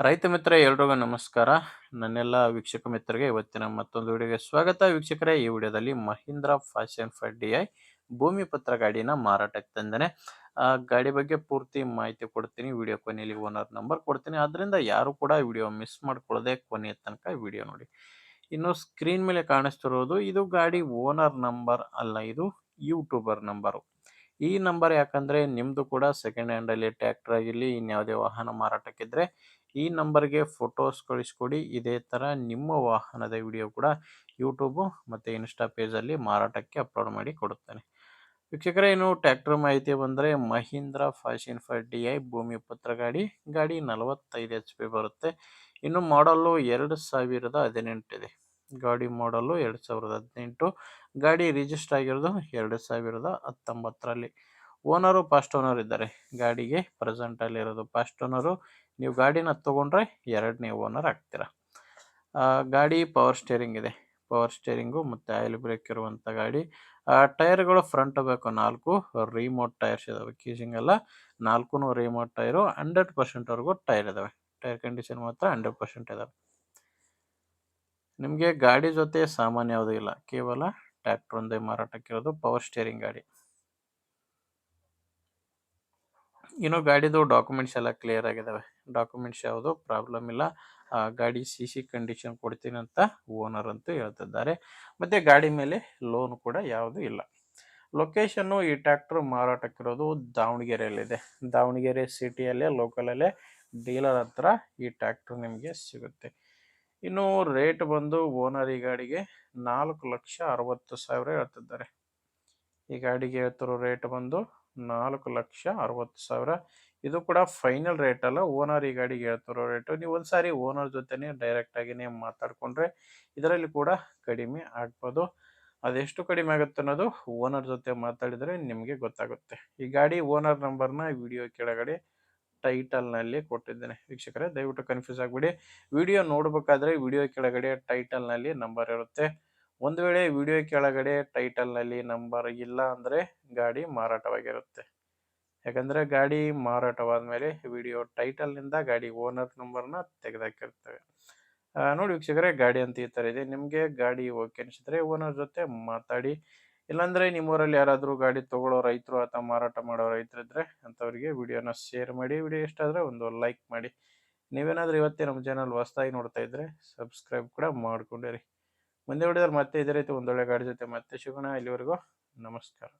ರೈತ ಮಿತ್ರ ಎಲ್ರಿಗೂ ನಮಸ್ಕಾರ. ನನ್ನೆಲ್ಲ ವೀಕ್ಷಕ ಮಿತ್ರರಿಗೆ ಇವತ್ತಿನ ಮತ್ತೊಂದು ವಿಡಿಯೋಗೆ ಸ್ವಾಗತ. ವೀಕ್ಷಕರೇ, ಈ ವಿಡಿಯೋದಲ್ಲಿ ಮಹೀಂದ್ರಾ ಫ್ಯಾಷನ್ 5 DI ಭೂಮಿ ಪತ್ರ ಗಾಡಿನ ಮಾರಾಟಕ್ಕೆ ತಂದೇನೆ. ಗಾಡಿ ಬಗ್ಗೆ ಪೂರ್ತಿ ಮಾಹಿತಿ ಕೊಡ್ತೀನಿ. ವಿಡಿಯೋ ಕೊನೆಯಲ್ಲಿ ಓನರ್ ನಂಬರ್ ಕೊಡ್ತೀನಿ. ಅದರಿಂದ ಯಾರು ಕೂಡ ವಿಡಿಯೋ ಮಿಸ್ ಮಾಡ್ಕೊಳ್ಳದೆ ಕೊನೆಯ ತನಕ ವಿಡಿಯೋ ನೋಡಿ. ಇನ್ನು ಸ್ಕ್ರೀನ್ ಮೇಲೆ ಕಾಣಿಸ್ತಿರೋದು ಇದು ಗಾಡಿ ಓನರ್ ನಂಬರ್ ಅಲ್ಲ, ಇದು ಯೂಟ್ಯೂಬರ್ ನಂಬರು. ಈ ನಂಬರ್ ಯಾಕಂದ್ರೆ ನಿಮ್ದು ಕೂಡ ಸೆಕೆಂಡ್ ಹ್ಯಾಂಡ್ ಅಲ್ಲಿ ಟ್ರ್ಯಾಕ್ಟರ್ ಆಗಿರಲಿ ಇನ್ಯಾವುದೇ ವಾಹನ ಮಾರಾಟಕ್ಕಿದ್ರೆ ಈ ನಂಬರ್ಗೆ ಫೋಟೋಸ್ ಕಳಿಸ್ಕೊಡಿ. ಇದೇ ತರ ನಿಮ್ಮ ವಾಹನದ ವಿಡಿಯೋ ಕೂಡ ಯೂಟ್ಯೂಬ್ ಮತ್ತೆ ಇನ್ಸ್ಟಾ ಪೇಜ್ ಅಲ್ಲಿ ಮಾರಾಟಕ್ಕೆ ಅಪ್ಲೋಡ್ ಮಾಡಿ ಕೊಡುತ್ತೇನೆ. ವೀಕ್ಷಕರೇ, ಇನ್ನು ಟ್ರ್ಯಾಕ್ಟರ್ ಮಾಹಿತಿ ಬಂದರೆ ಮಹೀಂದ್ರಾ ಫ್ಯಾಷನ್ 5 DI ಭೂಮಿ ಪತ್ರ ಗಾಡಿ 45 HP ಬರುತ್ತೆ. ಇನ್ನು ಮಾಡಲ್ಲು 2018 ಇದೆ. ಗಾಡಿ ಮಾಡಲ್ಲು 2018. ಗಾಡಿ ರಿಜಿಸ್ಟರ್ ಆಗಿರೋದು 2019ರಲ್ಲಿ. ಓನರು ಫಸ್ಟ್ ಓನರ್ ಇದ್ದಾರೆ. ಗಾಡಿಗೆ ಪ್ರೆಸೆಂಟ್ ಅಲ್ಲಿ ಇರೋದು ಫಸ್ಟ್ ಓನರು. ನೀವು ಗಾಡಿನ ತಗೊಂಡ್ರೆ ಎರಡನೇ ಓನರ್ ಆಗ್ತೀರಾ. ಗಾಡಿ ಪವರ್ ಸ್ಟೇರಿಂಗ್ ಇದೆ. ಪವರ್ ಸ್ಟೇರಿಂಗು ಮತ್ತು ಆಯಿಲ್ ಬ್ರೇಕ್ ಇರುವಂಥ ಗಾಡಿ. ಟೈರ್ಗಳು ಫ್ರಂಟ್ ಬೇಕು 4 ರಿಮೋಟ್ ಟೈರ್ಸ್ ಇದಾವೆ. ಕೀಸಿಂಗ್ ಎಲ್ಲ 4 ರಿಮೋಟ್ ಟೈರು. 100%ವರೆಗೂ ಟೈರ್ ಇದಾವೆ. ಟೈರ್ ಕಂಡೀಷನ್ ಮಾತ್ರ 100% ಇದಾವೆ. ನಿಮಗೆ ಗಾಡಿ ಜೊತೆ ಸಾಮಾನ್ಯ ಯಾವುದೂ ಇಲ್ಲ, ಕೇವಲ ಟ್ರ್ಯಾಕ್ಟರ್ ಒಂದೇ ಮಾರಾಟಕ್ಕಿರೋದು, ಪವರ್ ಸ್ಟೇರಿಂಗ್ ಗಾಡಿ. ಇನ್ನು ಗಾಡಿದು ಡಾಕ್ಯುಮೆಂಟ್ಸ್ ಎಲ್ಲ ಕ್ಲಿಯರ್ ಆಗಿದಾವೆ. ಡಾಕ್ಯುಮೆಂಟ್ಸ್ ಯಾವುದು ಪ್ರಾಬ್ಲಮ್ ಇಲ್ಲ. ಗಾಡಿ CC ಕಂಡೀಷನ್ ಕೊಡ್ತೀನಿ ಅಂತ ಓನರ್ ಅಂತೂ ಹೇಳ್ತಿದ್ದಾರೆ. ಮತ್ತೆ ಗಾಡಿ ಮೇಲೆ ಲೋನ್ ಕೂಡ ಯಾವುದು ಇಲ್ಲ. ಲೊಕೇಶನ್ನು ಈ ಟ್ರ್ಯಾಕ್ಟರ್ ಮಾರಾಟಕ್ಕಿರೋದು ದಾವಣಗೆರೆಯಲ್ಲಿದೆ. ದಾವಣಗೆರೆ ಸಿಟಿಯಲ್ಲೇ ಲೋಕಲಲ್ಲೇ ಡೀಲರ್ ಹತ್ರ ಈ ಟ್ರ್ಯಾಕ್ಟರ್ ನಿಮಗೆ ಸಿಗುತ್ತೆ. ಇನ್ನು ರೇಟ್ ಬಂದು ಓನರ್ ಈ ಗಾಡಿಗೆ 4,60,000 ಹೇಳ್ತಿದ್ದಾರೆ. ಈ ಗಾಡಿಗೆ ಹೇಳ್ತಿರೋ ರೇಟ್ ಬಂದು 4,60,000. ಇದು ಕೂಡ ಫೈನಲ್ ರೇಟ್ ಅಲ್ಲ, ಓನರ್ ಈ ಗಾಡಿಗೆ ಹೇಳ್ತಿರೋ ರೇಟು. ನೀವು ಒಂದ್ಸಾರಿ ಓನರ್ ಜೊತೆನೆ ಡೈರೆಕ್ಟ್ ಆಗಿನೇ ಮಾತಾಡ್ಕೊಂಡ್ರೆ ಇದರಲ್ಲಿ ಕೂಡ ಕಡಿಮೆ ಆಗ್ಬೋದು. ಅದೆಷ್ಟು ಕಡಿಮೆ ಆಗುತ್ತೆ ಅನ್ನೋದು ಓನರ್ ಜೊತೆ ಮಾತಾಡಿದರೆ ನಿಮಗೆ ಗೊತ್ತಾಗುತ್ತೆ. ಈ ಗಾಡಿ ಓನರ್ ನಂಬರ್ನ ವಿಡಿಯೋ ಕೆಳಗಡೆ ಟೈಟಲ್ನಲ್ಲಿ ಕೊಟ್ಟಿದ್ದೇನೆ. ವೀಕ್ಷಕರೇ, ದಯವಿಟ್ಟು ಕನ್ಫ್ಯೂಸ್ ಆಗಬೇಡಿ. ವಿಡಿಯೋ ನೋಡಬೇಕಾದ್ರೆ ವಿಡಿಯೋ ಕೆಳಗಡೆ ಟೈಟಲ್ನಲ್ಲಿ ನಂಬರ್ ಇರುತ್ತೆ. ಒಂದು ವೇಳೆ ವಿಡಿಯೋ ಕೆಳಗಡೆ ಟೈಟಲ್ನಲ್ಲಿ ನಂಬರ್ ಇಲ್ಲ ಅಂದರೆ ಗಾಡಿ ಮಾರಾಟವಾಗಿರುತ್ತೆ. ಯಾಕಂದರೆ ಗಾಡಿ ಮಾರಾಟವಾದ ಮೇಲೆ ವಿಡಿಯೋ ಟೈಟಲ್ನಿಂದ ಗಾಡಿ ಓನರ್ ನಂಬರ್ನ ತೆಗೆದಾಕಿರ್ತೇವೆ. ನೋಡಿ ವೀಕ್ಷಕರೇ, ಗಾಡಿ ಅಂತ ಈ ಥರ ಇದೆ. ನಿಮಗೆ ಗಾಡಿ ಓಕೆ ಅನಿಸಿದ್ರೆ ಓನರ್ ಜೊತೆ ಮಾತಾಡಿ. ಇಲ್ಲಾಂದರೆ ನಿಮ್ಮೂರಲ್ಲಿ ಯಾರಾದರೂ ಗಾಡಿ ತೊಗೊಳ್ಳೋ ರೈತರು ಅಥವಾ ಮಾರಾಟ ಮಾಡೋ ರೈತರಿದ್ದರೆ ಅಂಥವ್ರಿಗೆ ವಿಡಿಯೋನ ಶೇರ್ ಮಾಡಿ. ವಿಡಿಯೋ ಇಷ್ಟ ಆದರೆ ಒಂದು ಲೈಕ್ ಮಾಡಿ. ನೀವೇನಾದರೂ ಇವತ್ತೇ ನಮ್ಮ ಚಾನಲ್ ಹೊಸದಾಗಿ ನೋಡ್ತಾ ಇದ್ದರೆ ಸಬ್ಸ್ಕ್ರೈಬ್ ಕೂಡ ಮಾಡ್ಕೊಂಡಿರಿ. ಮುಂದೆ ವಿಡಿಯೋದಲ್ಲಿ ಮತ್ತೆ ಇದೇ ರೀತಿ ಒಂದೊಳ್ಳೆ ಗಾಡಿ ಜೊತೆ ಮತ್ತೆ ಸಿಗೋಣ. ಇಲ್ಲಿವರೆಗೂ ನಮಸ್ಕಾರ.